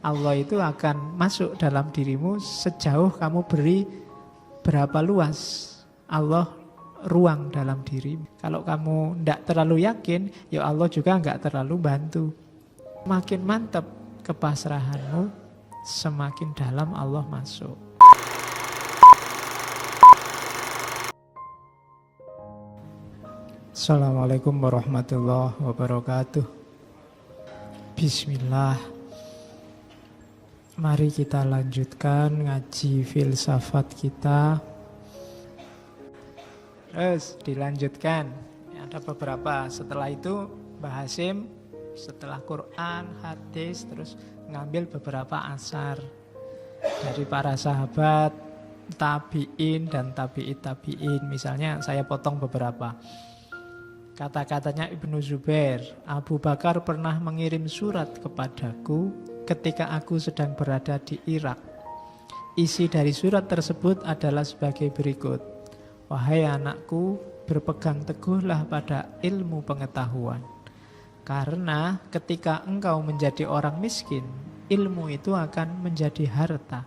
Allah itu akan masuk dalam dirimu sejauh kamu beri berapa luas Allah ruang dalam dirimu. Kalau kamu tidak terlalu yakin, ya Allah juga nggak terlalu bantu. Makin mantap kepasrahanmu, semakin dalam Allah masuk. Assalamualaikum warahmatullahi wabarakatuh. Bismillah. Mari kita lanjutkan ngaji filsafat kita. Terus dilanjutkan. Ada beberapa. Setelah itu Mbah Hasim, setelah Quran, hadis, terus ngambil beberapa asar dari para sahabat, tabi'in dan tabi'it tabi'in. Misalnya saya potong beberapa. Kata-katanya Ibnu Zubair, Abu Bakar pernah mengirim surat kepadaku ketika aku sedang berada di Irak. Isi dari surat tersebut adalah sebagai berikut. Wahai anakku, berpegang teguhlah pada ilmu pengetahuan. Karena ketika engkau menjadi orang miskin, ilmu itu akan menjadi harta.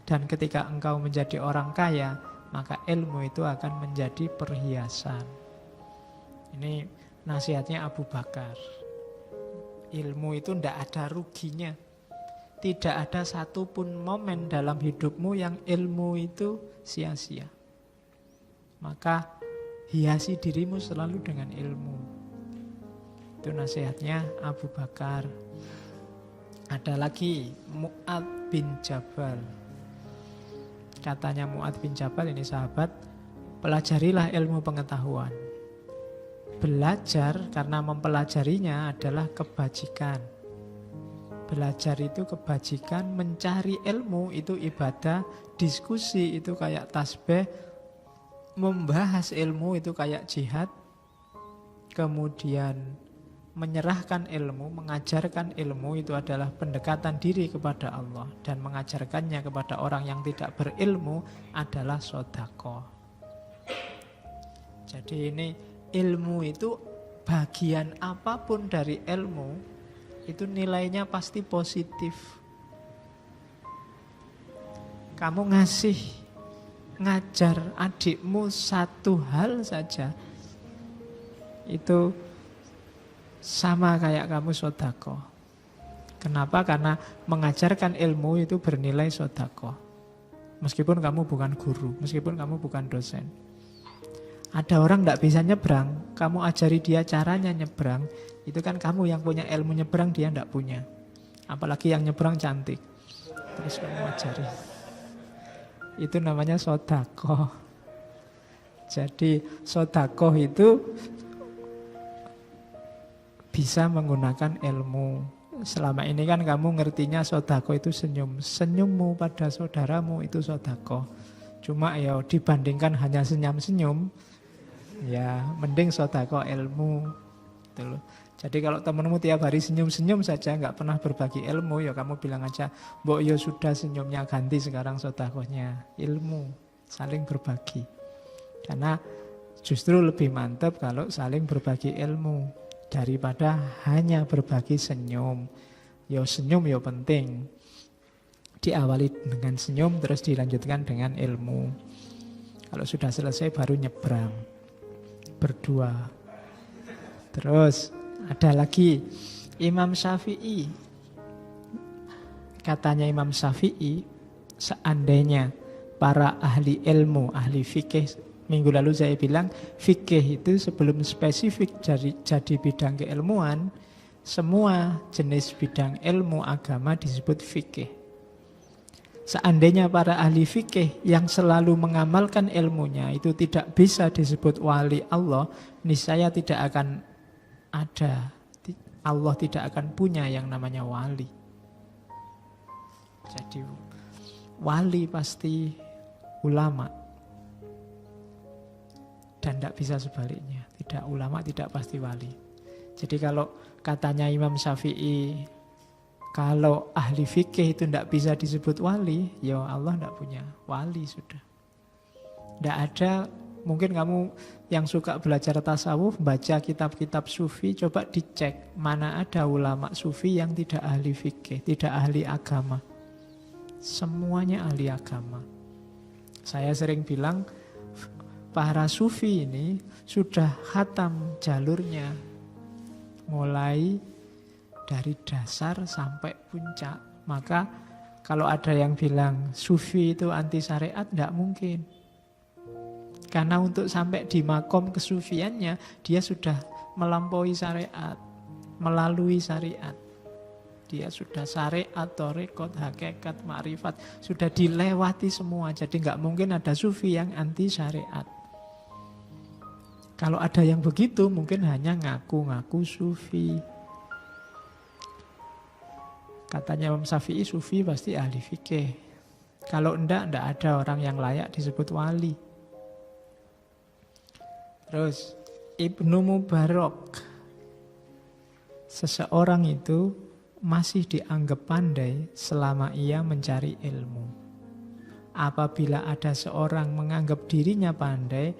Dan ketika engkau menjadi orang kaya, maka ilmu itu akan menjadi perhiasan. Ini nasihatnya Abu Bakar. Ilmu itu tidak ada ruginya. Tidak ada satupun momen dalam hidupmu yang ilmu itu sia-sia. Maka hiasi dirimu selalu dengan ilmu. Itu nasihatnya Abu Bakar. Ada lagi Mu'adz bin Jabal. Katanya Mu'adz bin Jabal, ini sahabat, pelajarilah ilmu pengetahuan. Belajar karena mempelajarinya adalah kebajikan. Belajar itu kebajikan, mencari ilmu itu ibadah, diskusi itu kayak tasbih, membahas ilmu itu kayak jihad, kemudian menyerahkan ilmu, mengajarkan ilmu itu adalah pendekatan diri kepada Allah, dan mengajarkannya kepada orang yang tidak berilmu adalah sedekah. Jadi ini ilmu itu, bagian apapun dari ilmu itu nilainya pasti positif. Kamu ngajar adikmu satu hal saja, itu sama kayak kamu sedekah. Kenapa? Karena mengajarkan ilmu itu bernilai sedekah. Meskipun kamu bukan guru, meskipun kamu bukan dosen. Ada orang tidak bisa nyebrang, kamu ajari dia caranya nyebrang, itu kan kamu yang punya ilmu nyebrang, dia tidak punya. Apalagi yang nyebrang cantik, terus kamu ajari. Itu namanya sedekah. Jadi sedekah itu bisa menggunakan ilmu. Selama ini kan kamu ngertinya sedekah itu senyum. Senyummu pada saudaramu itu sedekah. Cuma ya dibandingkan hanya senyum-senyum, ya mending sedekah ilmu. Gitu loh. Jadi kalau temenmu tiap hari senyum-senyum saja, nggak pernah berbagi ilmu, ya kamu bilang aja, mbok ya sudah senyumnya ganti sekarang sedekahnya ilmu, saling berbagi. Karena justru lebih mantap kalau saling berbagi ilmu daripada hanya berbagi senyum. Ya senyum ya penting, diawali dengan senyum terus dilanjutkan dengan ilmu. Kalau sudah selesai baru nyebrang berdua. Terus ada lagi Imam Syafi'i. Katanya Imam Syafi'i, seandainya para ahli ilmu, ahli fikih, minggu lalu saya bilang fikih itu sebelum spesifik jadi bidang keilmuan, semua jenis bidang ilmu agama disebut fikih. Seandainya para ahli fikih yang selalu mengamalkan ilmunya itu tidak bisa disebut wali Allah, niscaya tidak akan ada, Allah tidak akan punya yang namanya wali. Jadi wali pasti ulama, dan tidak bisa sebaliknya. Tidak ulama tidak pasti wali. Jadi kalau katanya Imam Syafi'i, kalau ahli fikih itu tidak bisa disebut wali, ya Allah tidak punya wali sudah. Tidak ada Mungkin kamu yang suka belajar tasawuf, baca kitab-kitab sufi, coba dicek mana ada ulama sufi yang tidak ahli fikih, tidak ahli agama. Semuanya ahli agama. Saya sering bilang, para sufi ini sudah khatam jalurnya. Mulai dari dasar sampai puncak. Maka kalau ada yang bilang sufi itu anti syariat, tidak mungkin. Karena untuk sampai di makom kesufiannya, dia sudah melampaui syariat, melalui syariat. Dia sudah syariat, thariqat, hakikat, ma'rifat, sudah dilewati semua. Jadi nggak mungkin ada sufi yang anti syariat. Kalau ada yang begitu, mungkin hanya ngaku-ngaku sufi. Katanya Imam Syafi'i, sufi pasti ahli fikih. Kalau enggak ada orang yang layak disebut wali. Terus, Ibnu Mubarak. Seseorang itu masih dianggap pandai selama ia mencari ilmu. Apabila ada seorang menganggap dirinya pandai,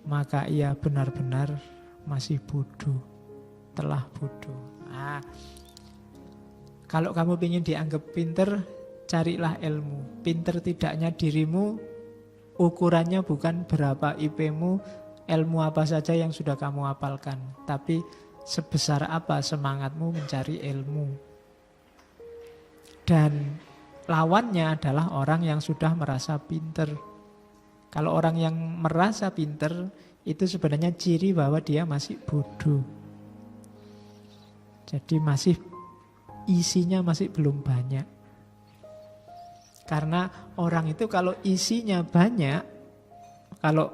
maka ia benar-benar masih bodoh, telah bodoh. Nah, kalau kamu ingin dianggap pinter, carilah ilmu. Pinter tidaknya dirimu, ukurannya bukan berapa IP-mu, ilmu apa saja yang sudah kamu hafalkan, tapi sebesar apa semangatmu mencari ilmu. Dan lawannya adalah orang yang sudah merasa pinter. Kalau orang yang merasa pinter, itu sebenarnya ciri bahwa dia masih bodoh. Jadi isinya masih belum banyak. Karena orang itu kalau isinya banyak, kalau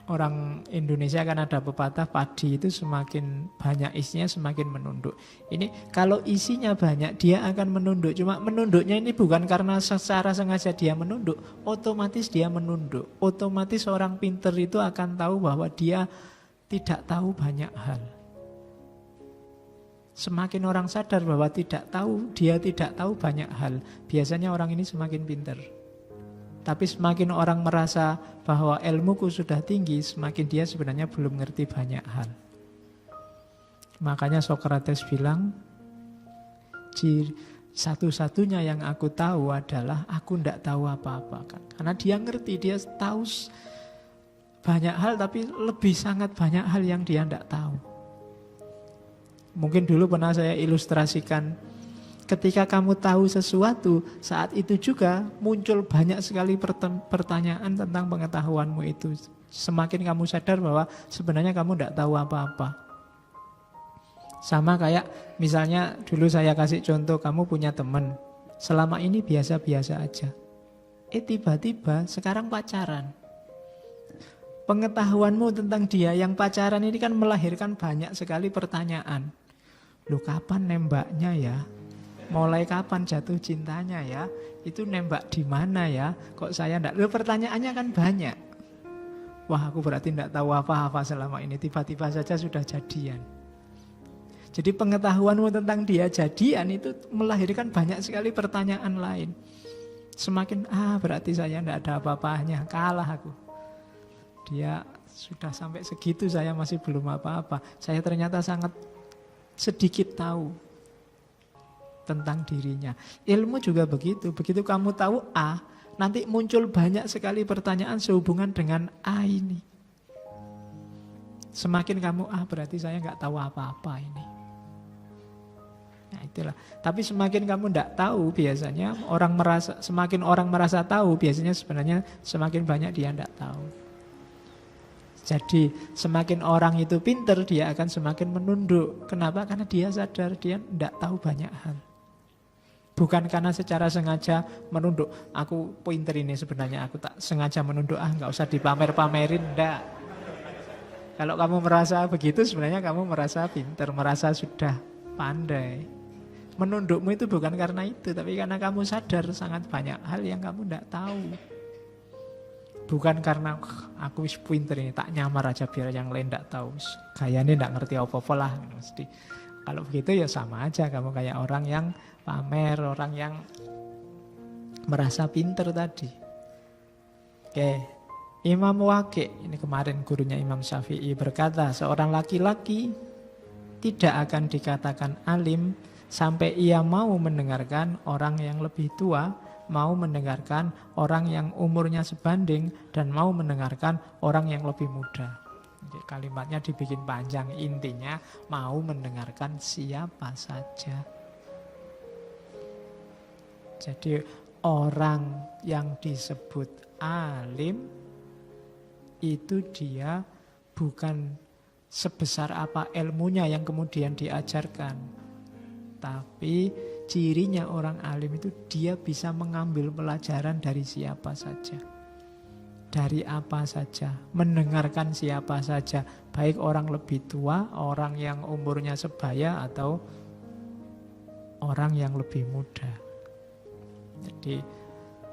orang Indonesia kan ada pepatah, padi itu semakin banyak isinya semakin menunduk. Ini kalau isinya banyak dia akan menunduk. Cuma menunduknya ini bukan karena secara sengaja dia menunduk, otomatis dia menunduk. Otomatis orang pinter itu akan tahu bahwa dia tidak tahu banyak hal. Semakin orang sadar bahwa dia tidak tahu banyak hal, biasanya orang ini semakin pinter. Tapi semakin orang merasa bahwa ilmuku sudah tinggi, semakin dia sebenarnya belum ngerti banyak hal. Makanya Sokrates bilang, satu-satunya yang aku tahu adalah aku tidak tahu apa-apa. Karena dia ngerti, dia tahu banyak hal, tapi lebih sangat banyak hal yang dia tidak tahu. Mungkin dulu pernah saya ilustrasikan, ketika kamu tahu sesuatu, saat itu juga muncul banyak sekali pertanyaan tentang pengetahuanmu itu. Semakin kamu sadar bahwa sebenarnya kamu tidak tahu apa-apa. Sama kayak misalnya dulu saya kasih contoh, kamu punya teman, selama ini biasa-biasa aja. Tiba-tiba sekarang pacaran. Pengetahuanmu tentang dia yang pacaran ini kan melahirkan banyak sekali pertanyaan. Loh, kapan nembaknya ya? Mulai kapan jatuh cintanya ya? Itu nembak di mana ya? Kok saya enggak? Loh, pertanyaannya kan banyak. Wah, aku berarti enggak tahu apa-apa selama ini. Tiba-tiba saja sudah jadian. Jadi pengetahuanmu tentang dia jadian itu melahirkan banyak sekali pertanyaan lain. Semakin, berarti saya enggak ada apa-apanya. Kalah aku. Dia sudah sampai segitu, saya masih belum apa-apa. Saya ternyata sangat sedikit tahu tentang dirinya. Ilmu juga begitu. Begitu kamu tahu A, nanti muncul banyak sekali pertanyaan sehubungan dengan A ini. Semakin kamu berarti saya nggak tahu apa-apa ini. Nah itulah. Tapi semakin kamu nggak tahu, biasanya semakin orang merasa tahu, biasanya sebenarnya semakin banyak dia nggak tahu. Jadi semakin orang itu pinter, dia akan semakin menunduk. Kenapa? Karena dia sadar dia tidak tahu banyak hal. Bukan karena secara sengaja menunduk. Aku pinter ini sebenarnya, aku tak sengaja menunduk. Nggak usah dipamer-pamerin, enggak. Kalau kamu merasa begitu, sebenarnya kamu merasa pinter, merasa sudah pandai. Menundukmu itu bukan karena itu, tapi karena kamu sadar sangat banyak hal yang kamu tidak tahu. Bukan karena aku wis pinter ini, tak nyamar aja biar yang lain tidak tahu. Kayaknya tidak ngerti apa-apa lah. Mesti. Kalau begitu ya sama aja, kamu kayak orang yang pamer, orang yang merasa pinter tadi. Oke, Imam Waqi', ini kemarin gurunya Imam Syafi'i, berkata seorang laki-laki tidak akan dikatakan alim sampai ia mau mendengarkan orang yang lebih tua, mau mendengarkan orang yang umurnya sebanding, dan mau mendengarkan orang yang lebih muda. Jadi kalimatnya dibikin panjang, intinya mau mendengarkan siapa saja. Jadi orang yang disebut alim itu dia bukan sebesar apa ilmunya yang kemudian diajarkan, tapi cirinya orang alim itu dia bisa mengambil pelajaran dari siapa saja, dari apa saja, mendengarkan siapa saja, baik orang lebih tua, orang yang umurnya sebaya, atau orang yang lebih muda. Jadi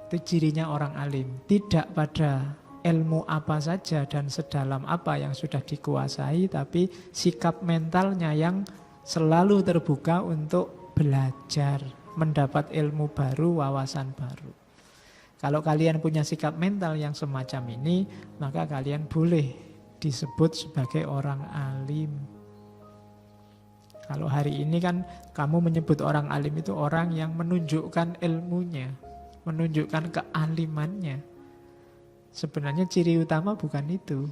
itu cirinya orang alim, tidak pada ilmu apa saja dan sedalam apa yang sudah dikuasai, tapi sikap mentalnya yang selalu terbuka untuk belajar, mendapat ilmu baru, wawasan baru. Kalau kalian punya sikap mental yang semacam ini, maka kalian boleh disebut sebagai orang alim. Kalau hari ini kan kamu menyebut orang alim itu orang yang menunjukkan ilmunya, menunjukkan kealimannya. Sebenarnya ciri utama bukan itu.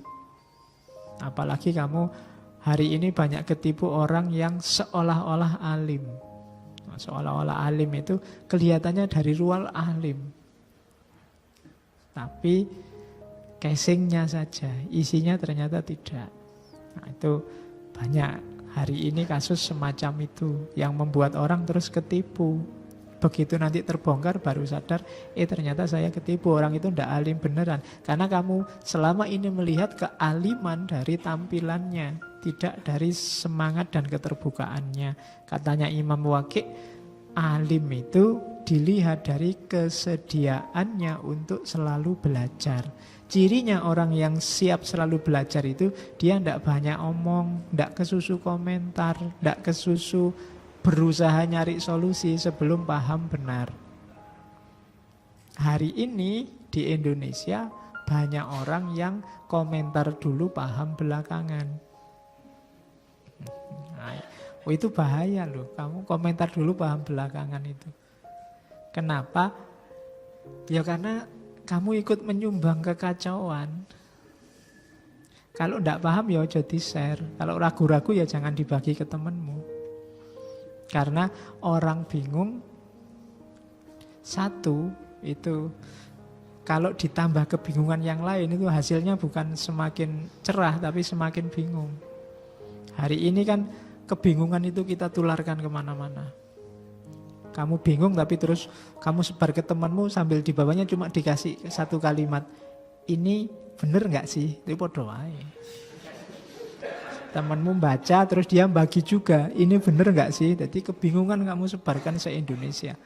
Apalagi kamu hari ini banyak ketipu orang yang seolah-olah alim. Seolah-olah alim itu kelihatannya dari luar alim, tapi casingnya saja, isinya ternyata tidak. Nah, itu banyak hari ini kasus semacam itu yang membuat orang terus ketipu. Begitu nanti terbongkar baru sadar, ternyata saya ketipu, orang itu tidak alim beneran. Karena kamu selama ini melihat kealiman dari tampilannya, tidak dari semangat dan keterbukaannya. Katanya Imam Waqi', alim itu dilihat dari kesediaannya untuk selalu belajar. Cirinya orang yang siap selalu belajar itu, dia tidak banyak omong, tidak kesusu komentar, tidak kesusu berusaha nyari solusi sebelum paham benar. Hari ini di Indonesia banyak orang yang komentar dulu paham belakangan. Nah, itu bahaya loh, kamu komentar dulu paham belakangan itu. Kenapa? Ya karena kamu ikut menyumbang kekacauan. Kalau tidak paham ya jadi share. Kalau ragu-ragu ya jangan dibagi ke temanmu. Karena orang bingung, satu itu kalau ditambah kebingungan yang lain itu hasilnya bukan semakin cerah tapi semakin bingung. Hari ini kan kebingungan itu kita tularkan kemana-mana. Kamu bingung tapi terus kamu sebar ke temanmu sambil di bawahnya cuma dikasih satu kalimat, ini bener gak sih? Itu podo wae. Temanmu baca terus dia bagi juga, ini bener gak sih? Jadi kebingungan kamu sebarkan se-Indonesia.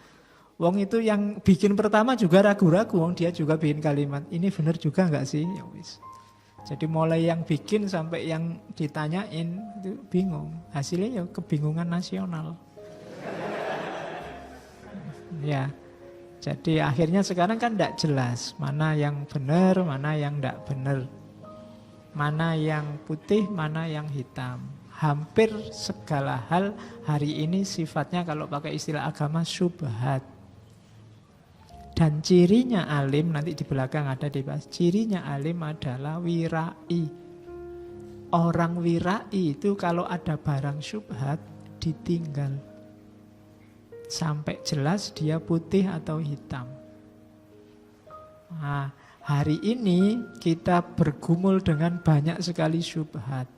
Wong itu yang bikin pertama juga ragu-ragu, wong dia juga bikin kalimat, ini bener juga gak sih? Ya wis. Jadi mulai yang bikin sampai yang ditanyain itu bingung. Hasilnya ya kebingungan nasional. Ya. Jadi akhirnya sekarang kan tidak jelas mana yang benar, mana yang tidak benar. Mana yang putih, mana yang hitam. Hampir segala hal hari ini sifatnya kalau pakai istilah agama syubhat. Dan cirinya alim, nanti di belakang ada dibahas, cirinya alim adalah wirai. Orang wirai itu kalau ada barang syubhat ditinggal. Sampai jelas dia putih atau hitam. Nah, hari ini kita bergumul dengan banyak sekali syubhat.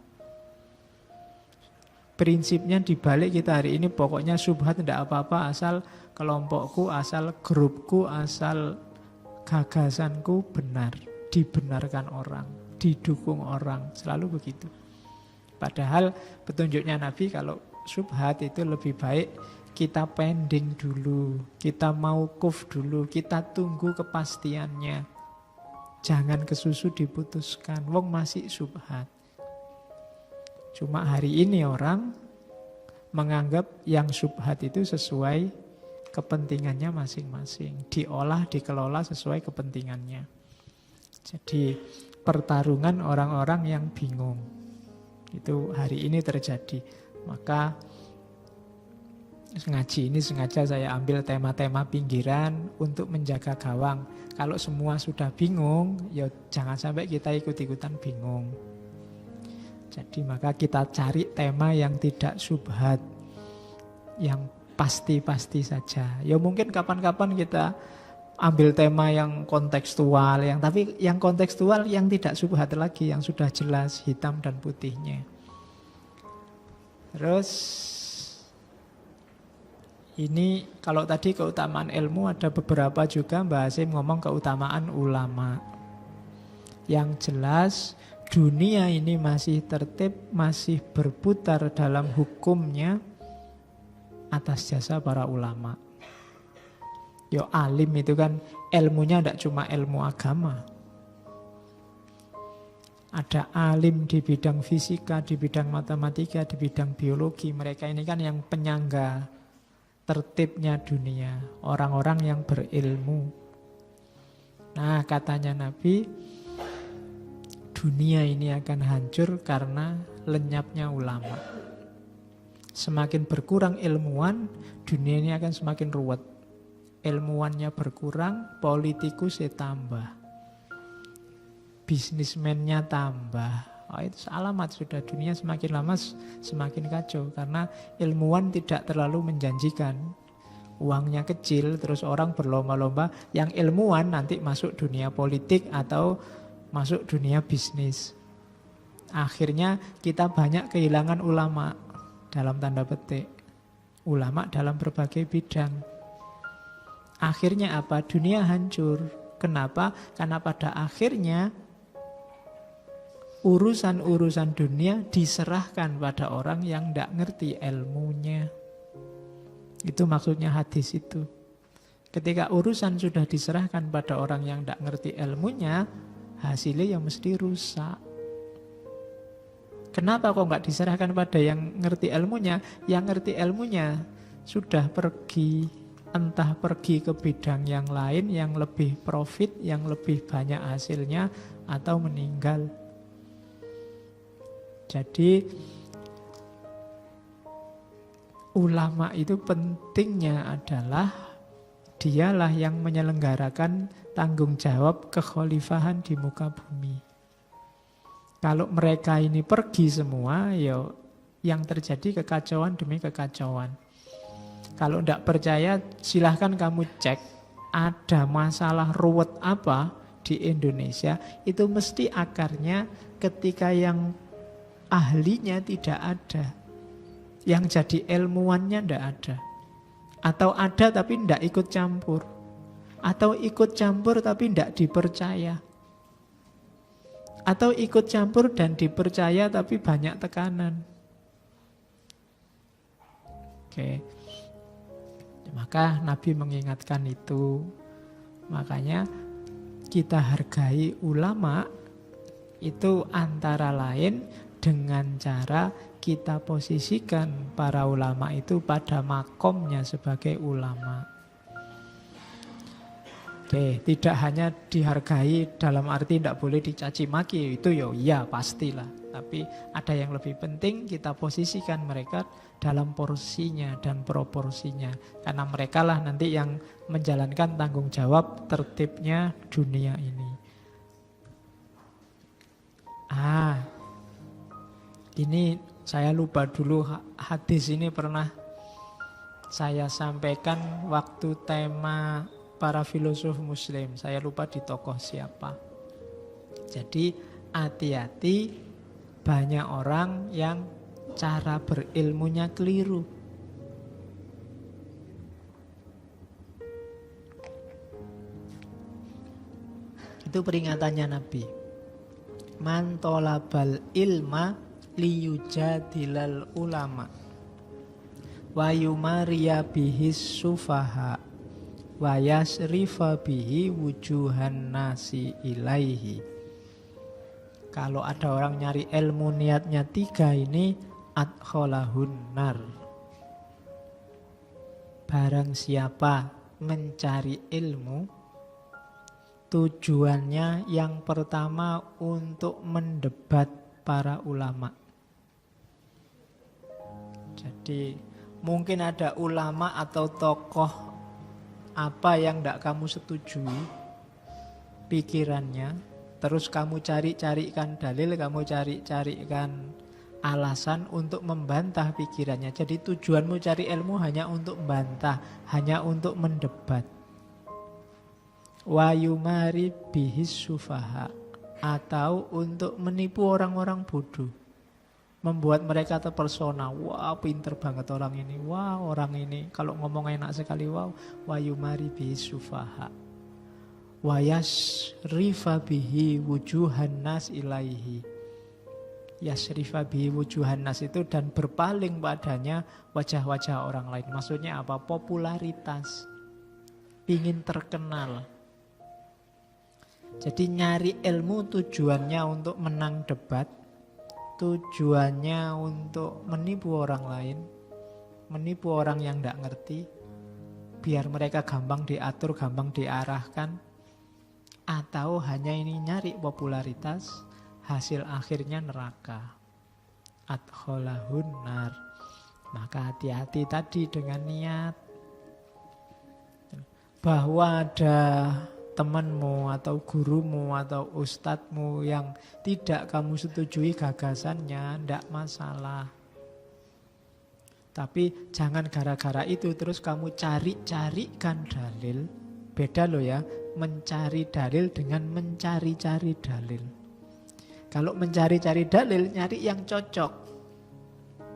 Prinsipnya dibalik kita hari ini pokoknya syubhat tidak apa-apa asal kelompokku, asal grupku, asal gagasanku benar, dibenarkan orang, didukung orang, selalu begitu. Padahal petunjuknya Nabi kalau syubhat itu lebih baik kita pending dulu, kita mauquf dulu, kita tunggu kepastiannya. Jangan kesusu diputuskan, wong masih syubhat. Cuma hari ini orang menganggap yang syubhat itu sesuai kepentingannya masing-masing. Diolah, dikelola sesuai kepentingannya. Jadi pertarungan orang-orang yang bingung. Itu hari ini terjadi. Maka ngaji ini sengaja saya ambil tema-tema pinggiran untuk menjaga gawang. Kalau semua sudah bingung, ya jangan sampai kita ikut-ikutan bingung. Jadi maka kita cari tema yang tidak syubhat, yang pasti-pasti saja. Ya mungkin kapan-kapan kita ambil tema yang kontekstual, tapi yang kontekstual yang tidak syubhat lagi, yang sudah jelas hitam dan putihnya. Terus ini kalau tadi keutamaan ilmu, ada beberapa juga Mbak Hasim ngomong keutamaan ulama. Yang jelas dunia ini masih tertib, masih berputar dalam hukumnya atas jasa para ulama. Yo alim itu kan ilmunya tidak cuma ilmu agama. Ada alim di bidang fisika, di bidang matematika, di bidang biologi. Mereka ini kan yang penyangga tertibnya dunia, orang-orang yang berilmu. Nah, katanya Nabi, dunia ini akan hancur karena lenyapnya ulama. Semakin berkurang ilmuwan, dunia ini akan semakin ruwet. Ilmuwannya berkurang, politikusnya tambah, bisnismennya tambah. Oh, itu alamat sudah dunia semakin lama semakin kacau. Karena ilmuwan tidak terlalu menjanjikan. Uangnya kecil, terus orang berlomba-lomba. Yang ilmuwan nanti masuk dunia politik atau masuk dunia bisnis. Akhirnya kita banyak kehilangan ulama dalam tanda petik. Ulama dalam berbagai bidang. Akhirnya apa? Dunia hancur. Kenapa? Karena pada akhirnya urusan-urusan dunia diserahkan pada orang yang tidak ngerti ilmunya. Itu maksudnya hadis itu. Ketika urusan sudah diserahkan pada orang yang tidak ngerti ilmunya, hasilnya ya mesti rusak. Kenapa kok nggak diserahkan pada yang ngerti ilmunya? Yang ngerti ilmunya sudah pergi. Entah pergi ke bidang yang lain yang lebih profit, yang lebih banyak hasilnya, atau meninggal. Jadi ulama itu pentingnya adalah dialah yang menyelenggarakan tanggung jawab kekhalifahan di muka bumi. Kalau mereka ini pergi semua, ya yang terjadi kekacauan demi kekacauan. Kalau tidak percaya, silahkan kamu cek ada masalah ruwet apa di Indonesia. Itu mesti akarnya ketika yang ahlinya tidak ada. Yang jadi ilmuwannya tidak ada. Atau ada tapi tidak ikut campur. Atau ikut campur tapi tidak dipercaya. Atau ikut campur dan dipercaya tapi banyak tekanan. Oke. Maka Nabi mengingatkan itu. Makanya kita hargai ulama itu antara lain dengan cara kita posisikan para ulama itu pada makomnya sebagai ulama. Oke, tidak hanya dihargai dalam arti tidak boleh dicaci maki, itu ya pastilah. Tapi ada yang lebih penting, kita posisikan mereka dalam porsinya dan proporsinya. Karena mereka lah nanti yang menjalankan tanggung jawab tertibnya dunia ini. Ini saya lupa dulu, hadis ini pernah saya sampaikan waktu tema para filosof muslim. Saya lupa di tokoh siapa. Jadi hati-hati, banyak orang yang cara berilmunya keliru. Itu peringatannya Nabi. Man tolabal ilma liyujadilal ulama wa yumariya bihis sufaha wa yasrifa bihi wujuhan nasi ilaihi. Kalau ada orang nyari ilmu niatnya 3 ini, adkholahun nar. Barang siapa mencari ilmu Tujuannya yang pertama untuk mendebat para ulama. Jadi mungkin ada ulama atau tokoh apa yang tidak kamu setujui pikirannya, terus kamu cari-carikan dalil, kamu cari-carikan alasan untuk membantah pikirannya. Jadi tujuanmu cari ilmu hanya untuk membantah, hanya untuk mendebat. Wa yumari bihis sufaha, atau untuk menipu orang-orang bodoh, membuat mereka terpersona. Wah, pinter banget orang ini. Wah, orang ini kalau ngomong enak sekali. Wow, wa yumari bihis sufaha wa yasrifa bihi wujuhan nas ilaihi. Yasrifa bihi wujuhan nas itu dan berpaling padanya wajah-wajah orang lain. Maksudnya apa? Popularitas, ingin terkenal. Jadi nyari ilmu tujuannya untuk menang debat, tujuannya untuk menipu orang lain, menipu orang yang tidak ngerti, biar mereka gampang diatur, gampang diarahkan. Atau hanya ini nyari popularitas, hasil akhirnya neraka. Adkholahun nar. Maka hati-hati tadi dengan niat. Bahwa ada temanmu atau gurumu atau ustadzmu yang tidak kamu setujui gagasannya, tidak masalah. Tapi jangan gara-gara itu terus kamu cari-carikan dalil. Beda loh ya, mencari dalil dengan mencari-cari dalil. Kalau mencari-cari dalil, nyari yang cocok.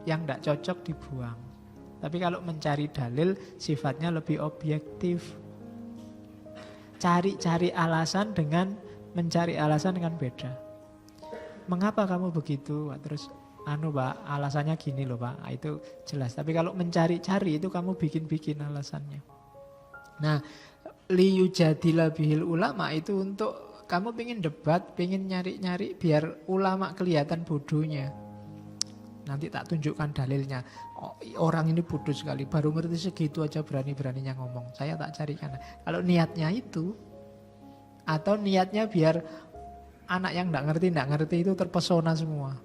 Yang tidak cocok dibuang. Tapi kalau mencari dalil, sifatnya lebih objektif. Cari-cari alasan dengan mencari alasan kan beda. Mengapa kamu begitu? Terus, Pak, alasannya gini loh Pak. Itu jelas. Tapi kalau mencari-cari itu kamu bikin-bikin alasannya. Nah, liyujadila bihil ulama itu untuk kamu pengen debat, pengen nyari-nyari biar ulama kelihatan bodohnya. Nanti tak tunjukkan dalilnya. Oh, orang ini bodoh sekali, baru ngerti segitu aja berani-beraninya ngomong. Saya tak carikan. Kalau niatnya itu, atau niatnya biar anak yang tidak ngerti itu terpesona semua.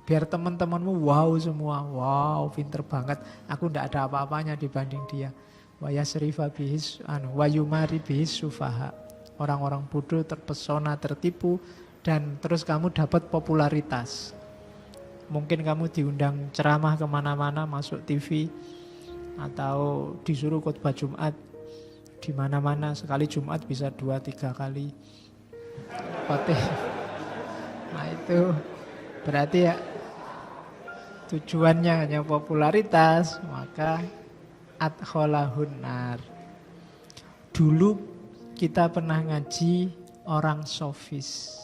Biar teman-temanmu wow semua, wow pinter banget. Aku tidak ada apa-apanya dibanding dia. Wa yasrifa bihis wa yumari bihis sufaha. Orang-orang bodoh terpesona, tertipu, dan terus kamu dapat popularitas. Mungkin kamu diundang ceramah kemana-mana, masuk TV, atau disuruh khotbah Jumat di mana-mana. Sekali Jumat bisa 2-3 kali khotbah. Nah itu berarti ya tujuannya hanya popularitas, maka adkholahun nar. Dulu kita pernah ngaji orang sofis,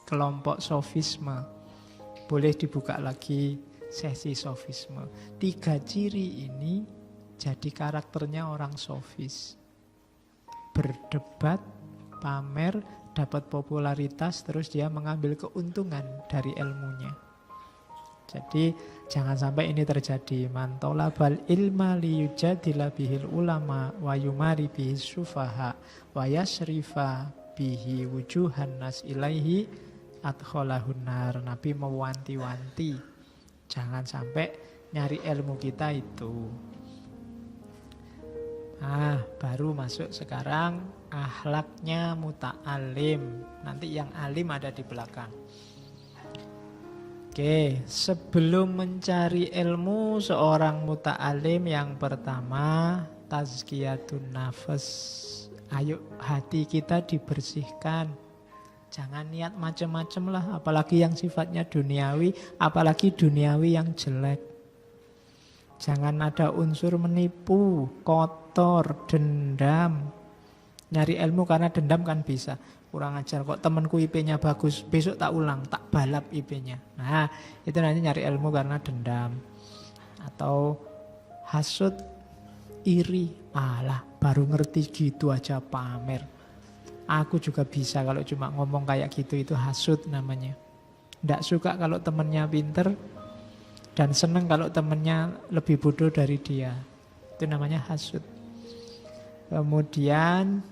kelompok sofisme. Boleh dibuka lagi sesi sofisme. 3 ciri ini jadi karakternya orang sofis. Berdebat, pamer, dapat popularitas, terus dia mengambil keuntungan dari ilmunya. Jadi jangan sampai ini terjadi. Man talabal ilma liyujadila bihil ulama wa yumari bihi sufaha wa yasrifa bihi wujuhan nas ilaihi adkholahun nar. Nabi mewanti-wanti jangan sampai nyari ilmu kita itu. Baru masuk sekarang akhlaknya muta'alim. Nanti yang alim ada di belakang. Oke, sebelum mencari ilmu seorang muta'alim, yang pertama tazkiyatun nafas. Ayo hati kita dibersihkan. Jangan niat macam-macam lah, apalagi yang sifatnya duniawi, apalagi duniawi yang jelek. Jangan ada unsur menipu, kotor, dendam. Nyari ilmu karena dendam kan bisa. Kurang ajar kok temanku IP-nya bagus, besok tak ulang, tak balap IP-nya. Nah, itu nanti nyari ilmu karena dendam. Atau hasut, iri. Alah, baru ngerti gitu aja pamer. Aku juga bisa kalau cuma ngomong kayak gitu, itu hasut namanya. Nggak suka kalau temennya pinter dan seneng kalau temennya lebih bodoh dari dia. Itu namanya hasut. Kemudian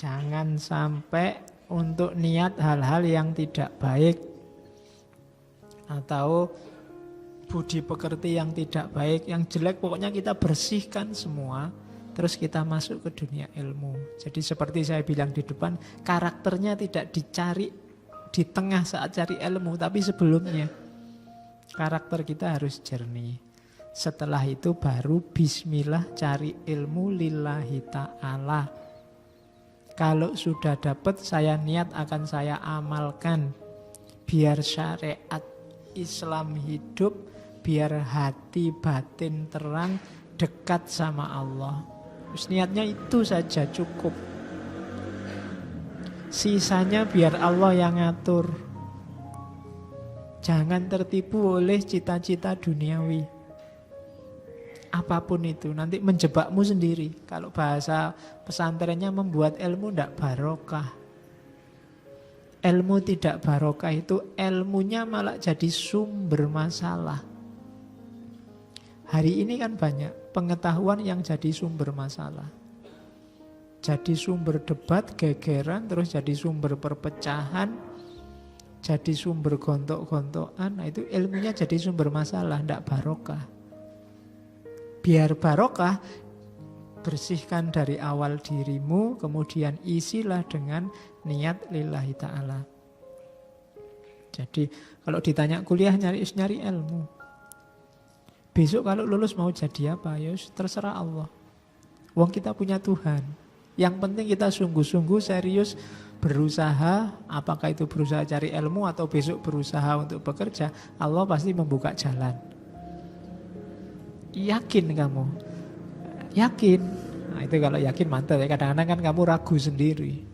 Jangan sampai untuk niat hal-hal yang tidak baik atau budi pekerti yang tidak baik, yang jelek, pokoknya kita bersihkan semua. Terus kita masuk ke dunia ilmu. Jadi seperti saya bilang di depan, karakternya tidak dicari di tengah saat cari ilmu, tapi sebelumnya. Karakter kita harus jernih. Setelah itu baru bismillah cari ilmu lillahi ta'ala. Kalau sudah dapat, saya niat akan saya amalkan. Biar syariat Islam hidup, biar hati batin terang, dekat sama Allah. Terus niatnya itu saja cukup. Sisanya biar Allah yang ngatur. Jangan tertipu oleh cita-cita duniawi. Apapun itu, nanti menjebakmu sendiri. Kalau bahasa pesantrennya membuat ilmu tidak barokah. Ilmu tidak barokah itu ilmunya malah jadi sumber masalah. Hari ini kan banyak pengetahuan yang jadi sumber masalah. Jadi sumber debat, gegeran, terus jadi sumber perpecahan, jadi sumber gontok-gontokan. Nah itu ilmunya jadi sumber masalah, tidak barokah. Biar barokah, bersihkan dari awal dirimu, kemudian isilah dengan niat lillahi ta'ala. Jadi kalau ditanya kuliah nyari ilmu. Besok kalau lulus mau jadi apa? Ya terserah Allah. Wong kita punya Tuhan. Yang penting kita sungguh-sungguh serius berusaha, apakah itu berusaha cari ilmu atau besok berusaha untuk bekerja, Allah pasti membuka jalan. Yakin kamu? Yakin. Nah itu kalau yakin mantap ya. Kadang-kadang kan kamu ragu sendiri.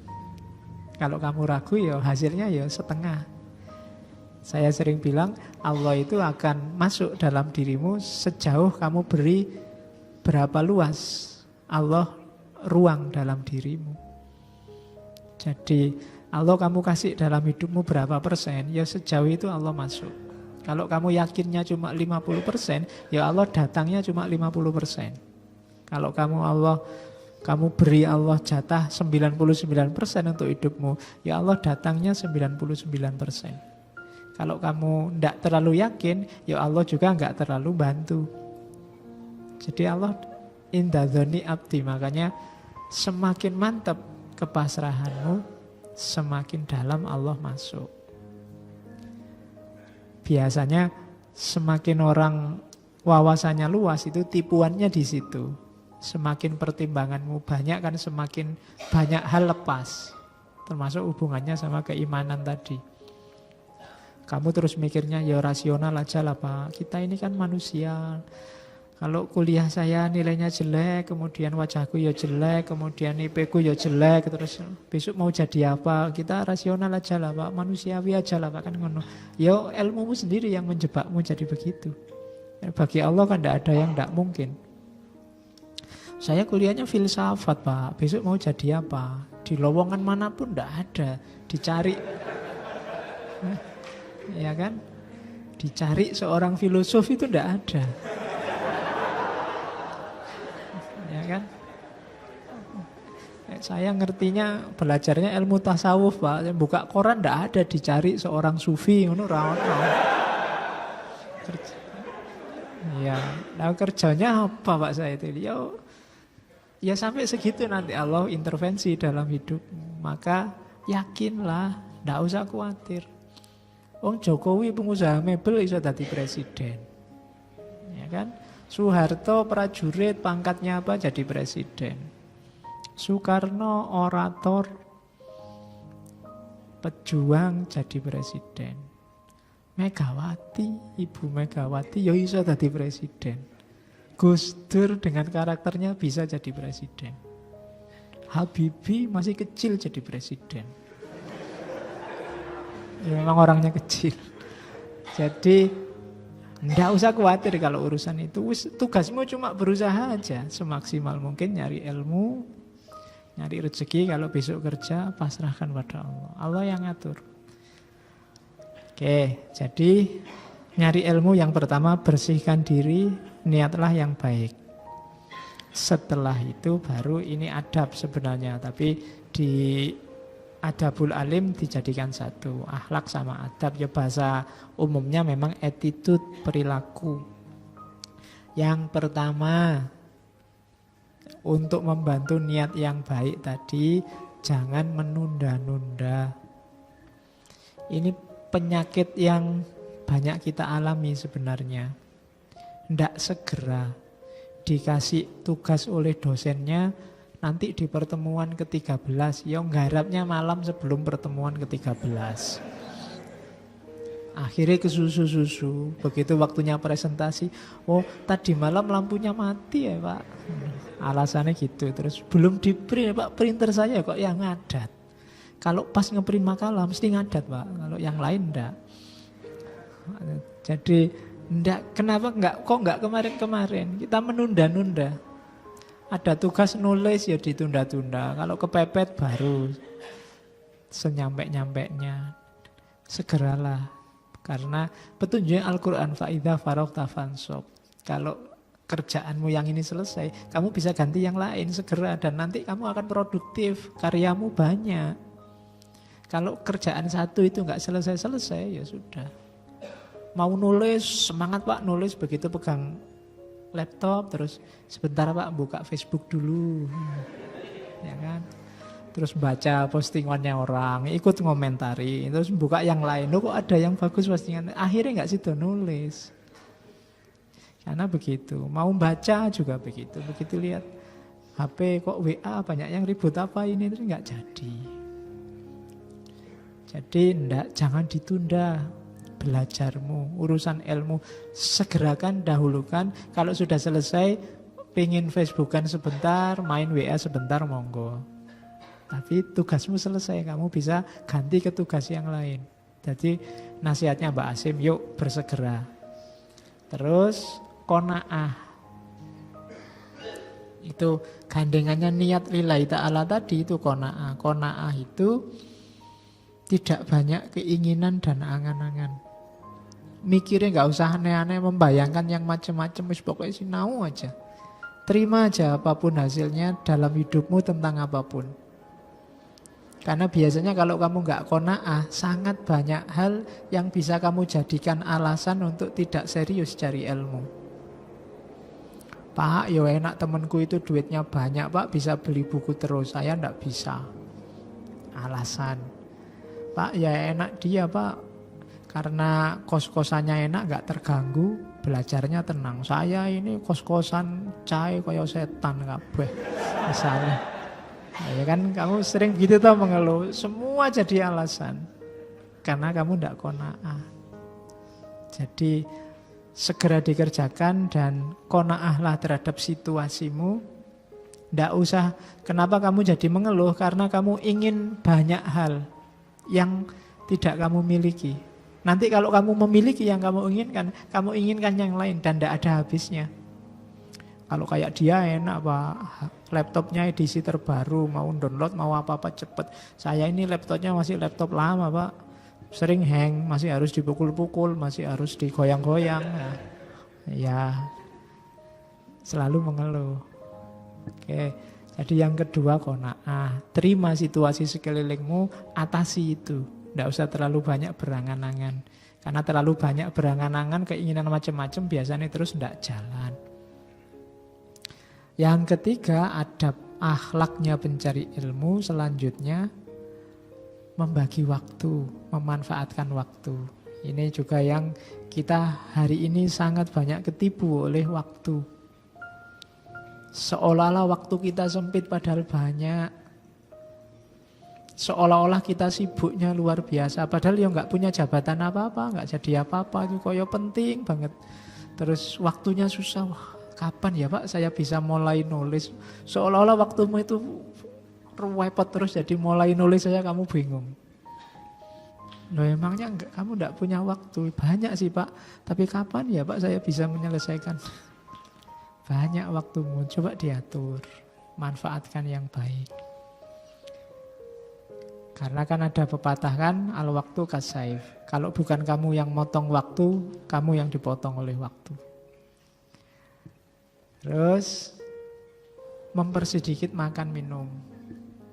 Kalau kamu ragu ya hasilnya ya setengah. Saya sering bilang Allah itu akan masuk dalam dirimu sejauh kamu beri berapa luas Allah ruang dalam dirimu. Jadi Allah kamu kasih dalam hidupmu berapa persen, ya sejauh itu Allah masuk. Kalau kamu yakinnya cuma 50%, ya Allah datangnya cuma 50%. Kalau kamu beri Allah jatah 99% untuk hidupmu, ya Allah datangnya 99%. Kalau kamu tidak terlalu yakin, ya Allah juga enggak terlalu bantu. Jadi Allah inda dzoni abdi, makanya semakin mantap kepasrahanmu, semakin dalam Allah masuk. Biasanya semakin orang wawasannya luas itu tipuannya di situ. Semakin pertimbanganmu banyak kan semakin banyak hal lepas. Termasuk hubungannya sama keimanan tadi. Kamu terus mikirnya ya rasional aja lah Pak. Kita ini kan manusia. Kalau kuliah saya nilainya jelek, kemudian wajahku ya jelek, kemudian IP ku ya jelek, terus besok mau jadi apa? Kita rasional aja lah Pak, manusiawi aja lah Pak, kan ngono. Ya ilmumu sendiri yang menjebakmu jadi begitu. Bagi Allah kan tidak ada yang tidak mungkin. Saya kuliahnya filsafat Pak, besok mau jadi apa? Di lowongan manapun tidak ada, dicari. Ya kan? Dicari seorang filosof itu tidak ada. Ya kan? Saya ngertinya belajarnya ilmu tasawuf Pak. Buka koran tidak ada dicari seorang sufi ngono ra ono. Ya, nah kerjanya apa Pak saya itu? Ya sampai segitu nanti Allah intervensi dalam hidup. Maka yakinlah, tidak usah khawatir. Wong Jokowi pengusaha mebel iso dadi presiden. Ya kan? Soeharto prajurit pangkatnya apa jadi presiden. Soekarno orator pejuang jadi presiden. Megawati, Ibu Megawati ya iso dadi presiden. Gus Dur dengan karakternya bisa jadi presiden. Habibie masih kecil jadi presiden. Ya, memang orangnya kecil. Jadi nggak usah khawatir kalau urusan itu. Tugasmu cuma berusaha aja semaksimal mungkin nyari ilmu, nyari rezeki. Kalau besok kerja pasrahkan pada Allah. Allah yang ngatur. Oke, jadi nyari ilmu yang pertama bersihkan diri, niatlah yang baik. Setelah itu baru ini adab sebenarnya, tapi di adabul alim dijadikan satu. Akhlak sama adab, ya bahasa umumnya memang attitude, perilaku. Yang pertama, untuk membantu niat yang baik tadi, jangan menunda-nunda. Ini penyakit yang banyak kita alami sebenarnya. Tidak segera dikasih tugas oleh dosennya, nanti di pertemuan ke-13, ya nggarapnya malam sebelum pertemuan ke-13. Akhirnya kesusu-susu, begitu waktunya presentasi, oh tadi malam lampunya mati ya Pak. Alasannya gitu, terus belum di print Pak, printer saya kok yang ngadat. Kalau pas ngeprint makalah mesti ngadat Pak, kalau yang lain enggak. Jadi enggak, kenapa enggak kemarin-kemarin, kita menunda-nunda. Ada tugas nulis ya ditunda-tunda. Kalau kepepet baru senyampe-nyampeknya. Segeralah. Karena petunjuk Al-Quran fa'idha faragta fansab. Kalau kerjaanmu yang ini selesai, kamu bisa ganti yang lain segera. Dan nanti kamu akan produktif. Karyamu banyak. Kalau kerjaan satu itu enggak selesai-selesai ya sudah. Mau nulis, semangat Pak nulis, begitu pegang laptop terus sebentar Pak buka Facebook dulu, ya kan, terus baca postingannya orang, ikut ngomentari, terus buka yang lain, kok ada yang bagus postingan, akhirnya nggak situ nulis. Karena begitu, mau baca juga begitu lihat HP kok WA banyak yang ribut apa ini, terus nggak jadi. Jadi jangan ditunda. Belajarmu, urusan ilmu, segerakan, dahulukan. Kalau sudah selesai, pengen Facebookan sebentar, main WA sebentar, monggo. Tapi tugasmu selesai, kamu bisa ganti ke tugas yang lain. Jadi nasihatnya Mbak Asim, yuk bersegera. Terus qanaah. Itu gandengannya niat lillahi ta'ala tadi, itu qanaah. Qanaah itu tidak banyak keinginan dan angan-angan. Mikirnya gak usah aneh-aneh, membayangkan yang macam-macam, wis pokoknya sinau aja. Terima aja apapun hasilnya dalam hidupmu tentang apapun. Karena biasanya kalau kamu gak qanaah, sangat banyak hal yang bisa kamu jadikan alasan untuk tidak serius cari ilmu. Pak, yo enak temanku itu duitnya banyak Pak, bisa beli buku terus, saya ndak bisa. Alasan. Pak, ya enak dia Pak, karena kos-kosannya enak, gak terganggu, belajarnya tenang. Saya ini kos-kosan cae kaya setan kabeh. Misalnya. Nah, ya kan kamu sering gitu tau mengeluh, semua jadi alasan. Karena kamu ndak qanaah. Jadi segera dikerjakan dan qanaahlah terhadap situasimu. Ndak usah, kenapa kamu jadi mengeluh? Karena kamu ingin banyak hal yang tidak kamu miliki. Nanti kalau kamu memiliki yang kamu inginkan yang lain dan tidak ada habisnya. Kalau kayak dia enak Pak, laptopnya edisi terbaru, mau download, mau apa-apa cepet. Saya ini laptopnya masih laptop lama Pak, sering hang, masih harus dipukul-pukul, masih harus digoyang-goyang. Nah, ya selalu mengeluh. Oke, jadi yang kedua qanaah, terima situasi sekelilingmu, atasi itu. Tidak usah terlalu banyak berangan-angan. Karena terlalu banyak berangan-angan, keinginan macam-macam biasanya terus tidak jalan. Yang ketiga, adab akhlaknya pencari ilmu. Selanjutnya, membagi waktu, memanfaatkan waktu. Ini juga yang kita hari ini sangat banyak ketipu oleh waktu. Seolah-olah waktu kita sempit padahal banyak. Seolah-olah kita sibuknya luar biasa, padahal ya nggak punya jabatan apa-apa, nggak jadi apa-apa, itu kok penting banget. Terus waktunya susah, wah kapan ya Pak saya bisa mulai nulis? Seolah-olah waktumu itu repot terus, jadi mulai nulis saja kamu bingung. Loh emangnya kamu nggak punya waktu? Banyak sih Pak, tapi kapan ya Pak saya bisa menyelesaikan? Banyak waktumu, coba diatur, manfaatkan yang baik. Karena kan ada pepatah kan, al-waktu kasaif. Kalau bukan kamu yang motong waktu, kamu yang dipotong oleh waktu. Terus mempersedikit makan minum.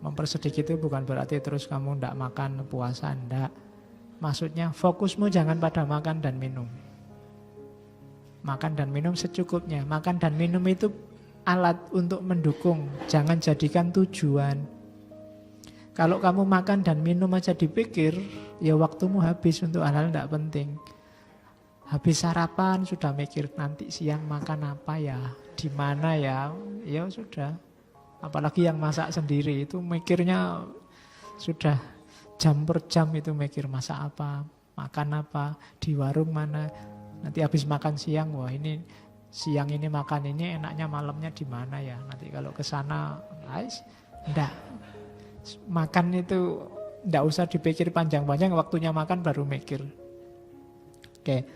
Mempersedikit itu bukan berarti terus kamu ndak makan puasa, ndak. Maksudnya fokusmu jangan pada makan dan minum. Makan dan minum secukupnya. Makan dan minum itu alat untuk mendukung, jangan jadikan tujuan. Kalau kamu makan dan minum aja dipikir, ya waktumu habis untuk hal-hal tidak penting. Habis sarapan sudah mikir nanti siang makan apa ya, di mana ya, ya sudah. Apalagi yang masak sendiri itu mikirnya sudah jam per jam itu mikir masak apa, makan apa, di warung mana. Nanti habis makan siang, wah ini siang ini makan ini enaknya malamnya di mana ya. Nanti kalau ke sana, guys, enggak. Makan itu enggak usah dipikir panjang-panjang, waktunya makan baru mikir. Oke.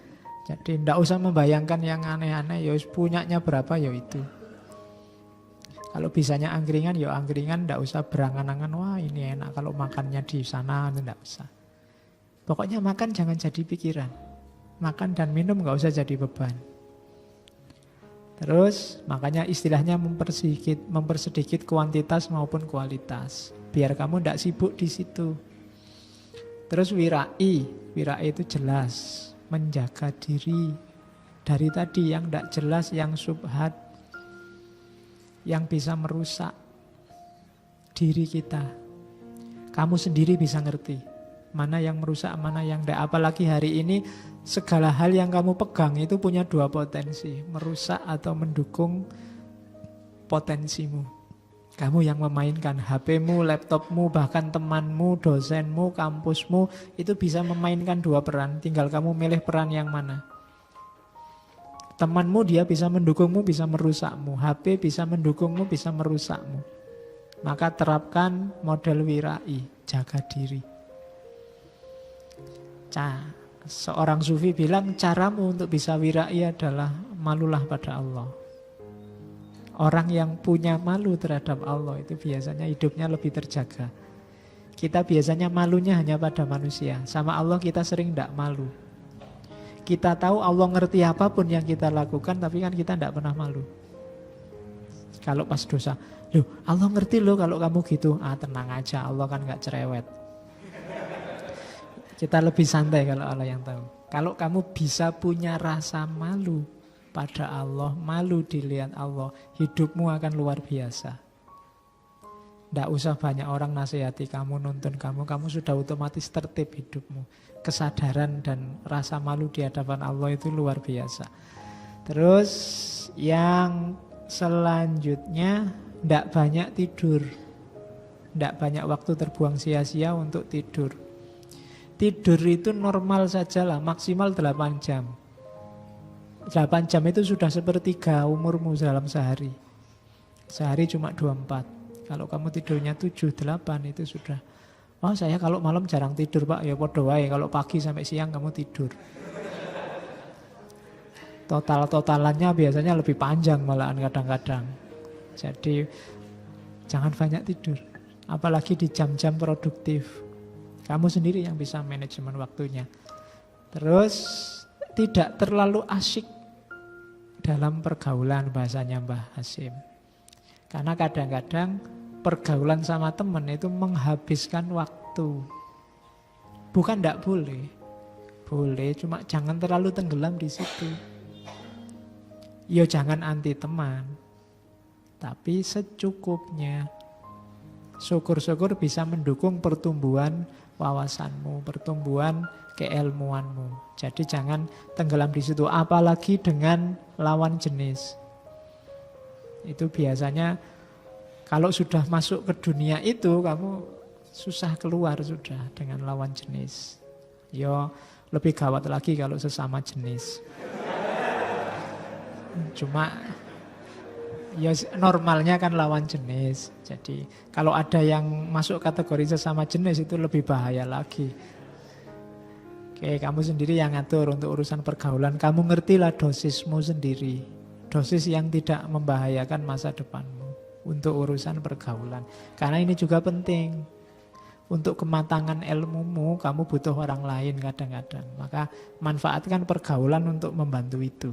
Jadi enggak usah membayangkan yang aneh-aneh, ya punyanya berapa ya itu. Kalau bisanya angkringan, ya angkringan, enggak usah berangan-angan, wah ini enak kalau makannya di sana, enggak usah. Pokoknya makan jangan jadi pikiran. Makan dan minum nggak usah jadi beban. Terus makanya istilahnya mempersedikit kuantitas maupun kualitas. Biar kamu tidak sibuk di situ. Terus wirai itu jelas. Menjaga diri. Dari tadi yang tidak jelas, yang subhat. Yang bisa merusak diri kita. Kamu sendiri bisa ngerti. Mana yang merusak, mana yang tidak. Apalagi hari ini segala hal yang kamu pegang itu punya dua potensi. Merusak atau mendukung potensimu. Kamu yang memainkan HP-mu, laptopmu, bahkan temanmu, dosenmu, kampusmu. Itu bisa memainkan dua peran. Tinggal kamu milih peran yang mana. Temanmu dia bisa mendukungmu, bisa merusakmu. HP bisa mendukungmu, bisa merusakmu. Maka terapkan model wirai. Jaga diri. Seorang sufi bilang caramu untuk bisa wirai adalah malulah pada Allah. Orang yang punya malu terhadap Allah itu biasanya hidupnya lebih terjaga. Kita biasanya malunya hanya pada manusia. Sama Allah kita sering tidak malu. Kita tahu Allah ngerti apapun yang kita lakukan, tapi kan kita tidak pernah malu. Kalau pas dosa, loh Allah ngerti loh kalau kamu gitu. Tenang aja, Allah kan gak cerewet. Kita lebih santai kalau Allah yang tahu. Kalau kamu bisa punya rasa malu pada Allah, malu dilihat Allah, hidupmu akan luar biasa. Tidak usah banyak orang nasihati kamu, nuntun kamu sudah otomatis tertib hidupmu. Kesadaran dan rasa malu di hadapan Allah itu luar biasa. Terus yang selanjutnya, tidak banyak tidur. Tidak banyak waktu terbuang sia-sia untuk tidur. Tidur itu normal sajalah, maksimal 8 jam. 8 jam itu sudah sepertiga umurmu dalam sehari. Sehari cuma 24. Kalau kamu tidurnya 7, 8 itu sudah. Oh saya kalau malam jarang tidur Pak, ya podo wae. Kalau pagi sampai siang kamu tidur. Total-totalannya biasanya lebih panjang malahan kadang-kadang. Jadi jangan banyak tidur. Apalagi di jam-jam produktif. Kamu sendiri yang bisa manajemen waktunya. Terus tidak terlalu asyik dalam pergaulan bahasanya Mbah Hasyim. Karena kadang-kadang pergaulan sama teman itu menghabiskan waktu. Bukan tidak boleh. Boleh, cuma jangan terlalu tenggelam di situ. Ya jangan anti teman. Tapi secukupnya. Syukur-syukur bisa mendukung pertumbuhan wawasanmu, pertumbuhan keilmuanmu. Jadi jangan tenggelam di situ, apalagi dengan lawan jenis. Itu biasanya kalau sudah masuk ke dunia itu kamu susah keluar sudah dengan lawan jenis. Yo lebih gawat lagi kalau sesama jenis. Cuma ya normalnya kan lawan jenis. Jadi kalau ada yang masuk kategori sesama jenis itu lebih bahaya lagi. Oke, kamu sendiri yang ngatur untuk urusan pergaulan. Kamu ngertilah dosismu sendiri. Dosis yang tidak membahayakan masa depanmu untuk urusan pergaulan. Karena ini juga penting. Untuk kematangan ilmumu kamu butuh orang lain kadang-kadang. Maka manfaatkan pergaulan untuk membantu itu.